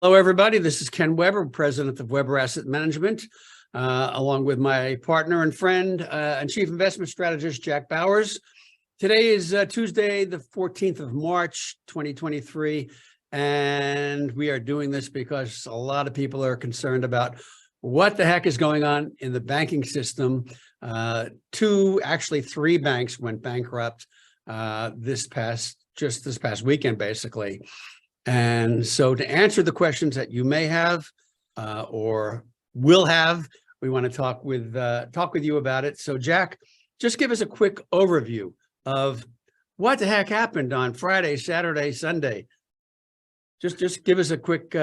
Hello, everybody. This is Ken Weber, president of Weber Asset Management, along with my partner and friend and chief investment strategist, Jack Bowers. Today is Tuesday, the 14th of March, 2023, and we are doing this because a lot of people are concerned about what the heck is going on in the banking system. Actually three banks went bankrupt this past weekend, basically. And so to answer the questions that you may have or will have, we want to talk with you about it. So Jack, just give us a quick overview of what the heck happened on Friday, Saturday, Sunday. Just give us a quick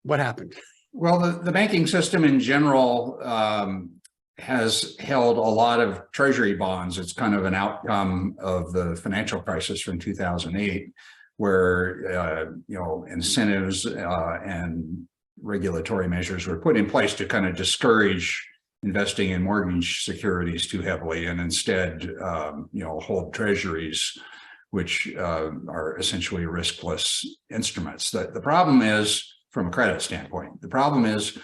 what happened. Well, the banking system in general has held a lot of treasury bonds. It's kind of an outcome of the financial crisis from 2008. Where incentives and regulatory measures were put in place to kind of discourage investing in mortgage securities too heavily, and instead hold treasuries, which are essentially riskless instruments. The problem is, from a credit standpoint, the problem is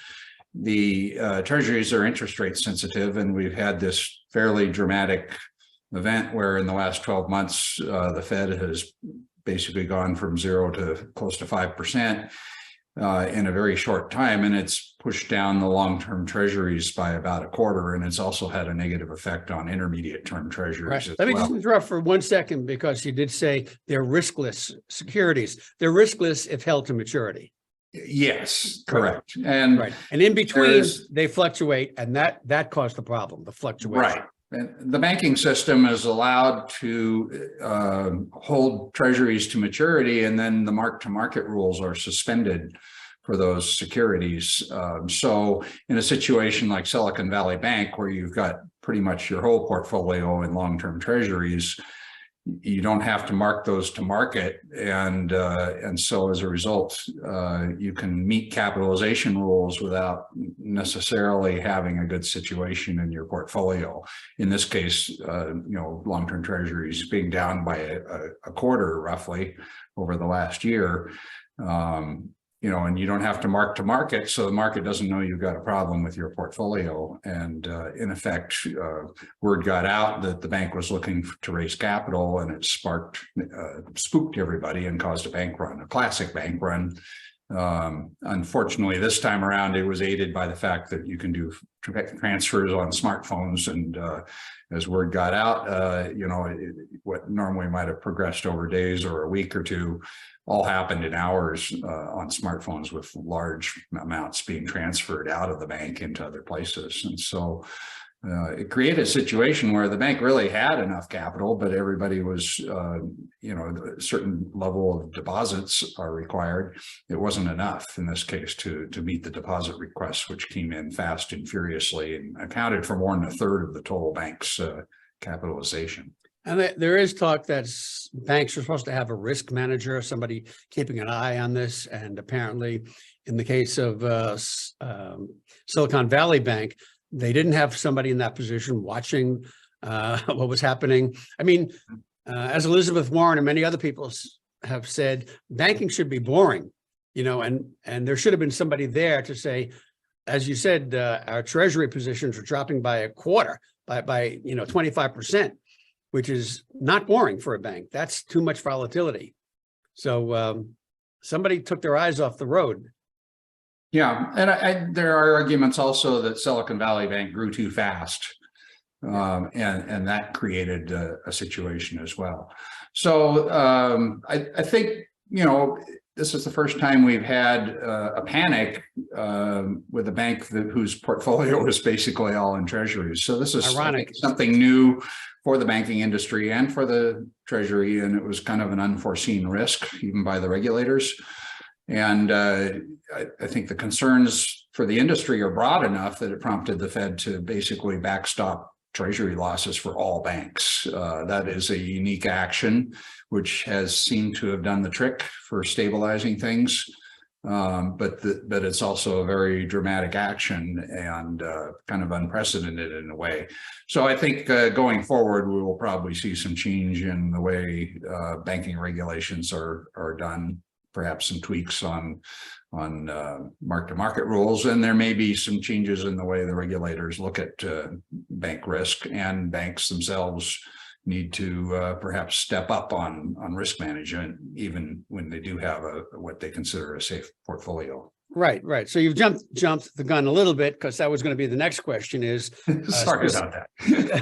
the treasuries are interest rate sensitive, and we've had this fairly dramatic event where in the last 12 months the Fed has basically gone from 0 to close to 5% in a very short time, and it's pushed down the long-term treasuries by about a quarter, and it's also had a negative effect on intermediate-term treasuries. Right. Let me just interrupt for 1 second, because you did say they're riskless securities. They're riskless if held to maturity. Yes, correct. And in between, they fluctuate, and that caused the problem, the fluctuation. Right. And the banking system is allowed to hold treasuries to maturity, and then the mark-to-market rules are suspended for those securities. So in a situation like Silicon Valley Bank, where you've got pretty much your whole portfolio in long-term treasuries, you don't have to mark those to market, and so as a result, you can meet capitalization rules without necessarily having a good situation in your portfolio. In this case, long-term treasuries being down by a quarter roughly over the last year. And you don't have to mark to market, so the market doesn't know you've got a problem with your portfolio. And in effect, word got out that the bank was looking to raise capital, and it spooked everybody and caused a bank run, a classic bank run. Unfortunately, this time around, it was aided by the fact that you can do transfers on smartphones, and as word got out, what normally might have progressed over days or a week or two all happened in hours on smartphones, with large amounts being transferred out of the bank into other places. And so it created a situation where the bank really had enough capital, but everybody was, a certain level of deposits are required. It wasn't enough in this case to meet the deposit requests, which came in fast and furiously and accounted for more than a third of the total bank's capitalization. And there is talk that banks are supposed to have a risk manager, somebody keeping an eye on this. And apparently, in the case of Silicon Valley Bank, they didn't have somebody in that position watching what was happening. I mean, as Elizabeth Warren and many other people have said, banking should be boring, and there should have been somebody there to say, as you said, our treasury positions are dropping by a quarter, by 25%. Which is not boring for a bank. That's too much volatility. So somebody took their eyes off the road. Yeah, and there are arguments also that Silicon Valley Bank grew too fast, and that created a situation as well. So I think, this is the first time we've had a panic with a bank whose portfolio is basically all in treasuries. So this is ironic, something new for the banking industry and for the Treasury, and it was kind of an unforeseen risk, even by the regulators. And I think the concerns for the industry are broad enough that it prompted the Fed to basically backstop Treasury losses for all banks. That is a unique action, which has seemed to have done the trick for stabilizing things. But it's also a very dramatic action and kind of unprecedented in a way. So I think going forward, we will probably see some change in the way banking regulations are done perhaps some tweaks on mark-to-market rules, and there may be some changes in the way the regulators look at bank risk, and banks themselves need to perhaps step up on risk management, even when they do have what they consider a safe portfolio. Right, right. So you've jumped the gun a little bit, because that was going to be the next question is. Sorry about that.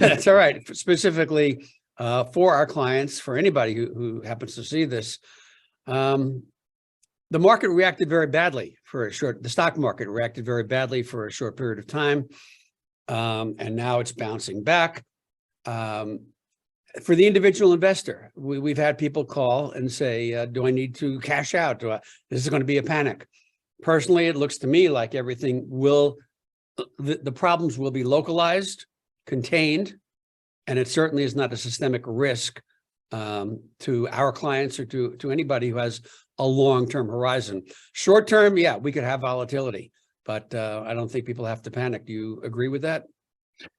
That's all right. Specifically for our clients, for anybody who happens to see this, the market reacted very badly for a short, the stock market reacted very badly for a short period of time. And now it's bouncing back. For the individual investor, we've had people call and say, do I need to cash out? This is going to be a panic. Personally, it looks to me like everything will, the problems will be localized, contained, and it certainly is not a systemic risk to our clients or to anybody who has a long-term horizon. Short-term, yeah, we could have volatility, but I don't think people have to panic. Do you agree with that?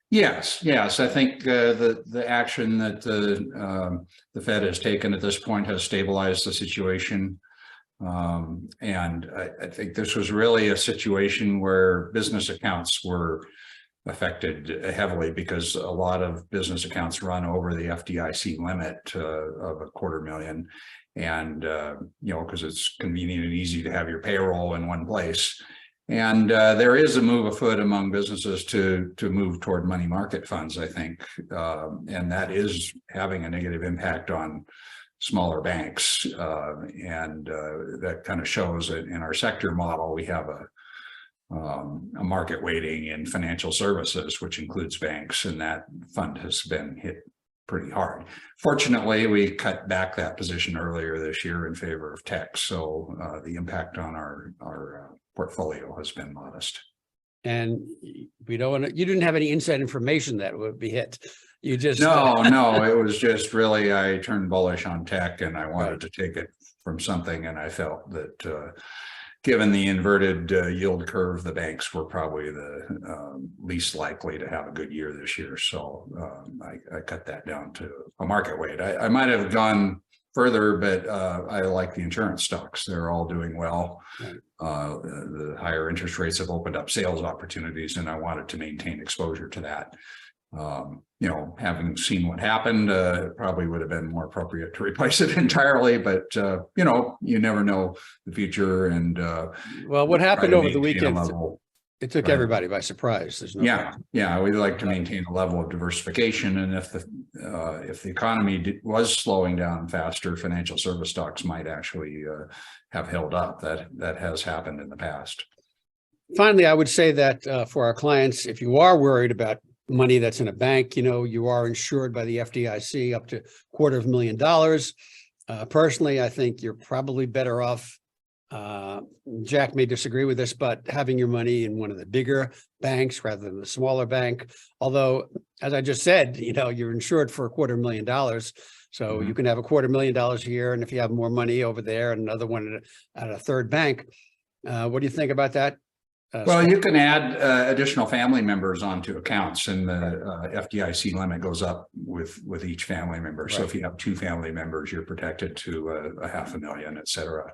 Yes. I think the action that the Fed has taken at this point has stabilized the situation. And I think this was really a situation where business accounts were affected heavily, because a lot of business accounts run over the FDIC limit of $250,000, and because it's convenient and easy to have your payroll in one place. And there is a move afoot among businesses to move toward money market funds, I think, and that is having a negative impact on smaller banks, and that kind of shows that in our sector model we have a market weighting in financial services, which includes banks, and that fund has been hit pretty hard. Fortunately, we cut back that position earlier this year in favor of tech, so the impact on our portfolio has been modest. And we don't want to, you didn't have any inside information that would be hit. You just no, it was just really, I turned bullish on tech, and I wanted to take it from something, and I felt that given the inverted yield curve, the banks were probably the least likely to have a good year this year. So I cut that down to a market weight. I might have gone further, but I like the insurance stocks. They're all doing well. Right. The higher interest rates have opened up sales opportunities, and I wanted to maintain exposure to that. Having seen what happened, it probably would have been more appropriate to replace it entirely, but you never know the future. And well, what happened over the weekend, it took Right. everybody by surprise. There's no question. Yeah, we'd like to maintain a level of diversification, and if the economy was slowing down faster, financial service stocks might actually have held up. That has happened in the past. Finally, I would say that for our clients, if you are worried about money that's in a bank, you are insured by the FDIC up to $250,000. Personally, I think you're probably better off. Jack may disagree with this, but having your money in one of the bigger banks rather than the smaller bank. Although, as I just said, you're insured for $250,000. So you can have $250,000 here, and if you have more money over there and another one at a third bank. What do you think about that? Well, you can add additional family members onto accounts, and the FDIC limit goes up with each family member. Right. So if you have two family members, you're protected to $500,000, et cetera.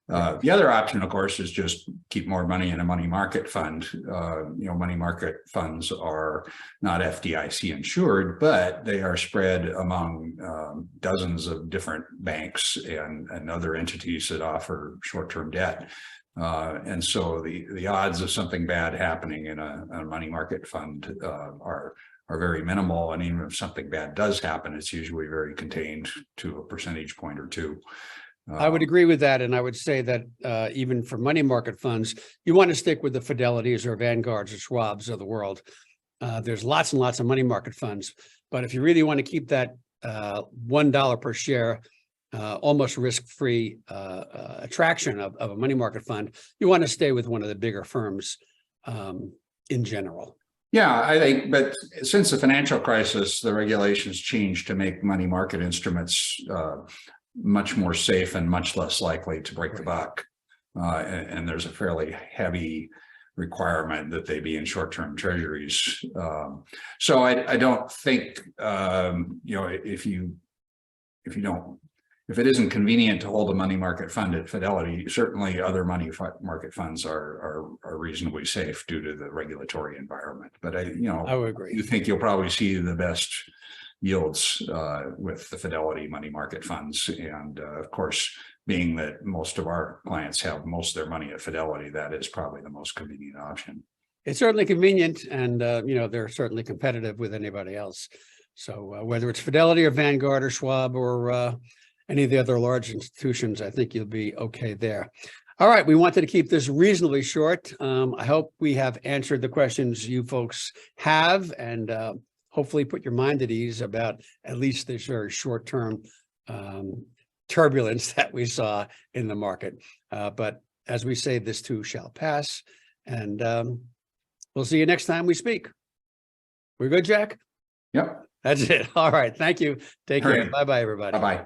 The other option, of course, is just keep more money in a money market fund. Money market funds are not FDIC insured, but they are spread among dozens of different banks and other entities that offer short-term debt. And so the odds of something bad happening in a money market fund are very minimal. And even if something bad does happen, it's usually very contained to a percentage point or two. I would agree with that. And I would say that even for money market funds, you want to stick with the Fidelities or Vanguards or Schwabs of the world. There's lots and lots of money market funds. But if you really want to keep that $1 per share, almost risk-free attraction of a money market fund, you want to stay with one of the bigger firms in general. Yeah, I think, but since the financial crisis, the regulations changed to make money market instruments much more safe and much less likely to break the buck. And there's a fairly heavy requirement that they be in short-term treasuries. So I don't think, if you don't if it isn't convenient to hold a money market fund at Fidelity, certainly other market funds are reasonably safe due to the regulatory environment. But I would agree. you think you'll probably see the best yields with the Fidelity money market funds. And of course, being that most of our clients have most of their money at Fidelity, that is probably the most convenient option. It's certainly convenient, and they're certainly competitive with anybody else. So whether it's Fidelity or Vanguard or Schwab or any of the other large institutions, I think you'll be okay there. All right, we wanted to keep this reasonably short. I hope we have answered the questions you folks have, and hopefully put your mind at ease about at least this very short-term turbulence that we saw in the market. But as we say, this too shall pass, and we'll see you next time we speak. We're good, Jack? Yep. That's it. All right. Thank you. Take care. Right. Bye-bye, everybody. Bye-bye.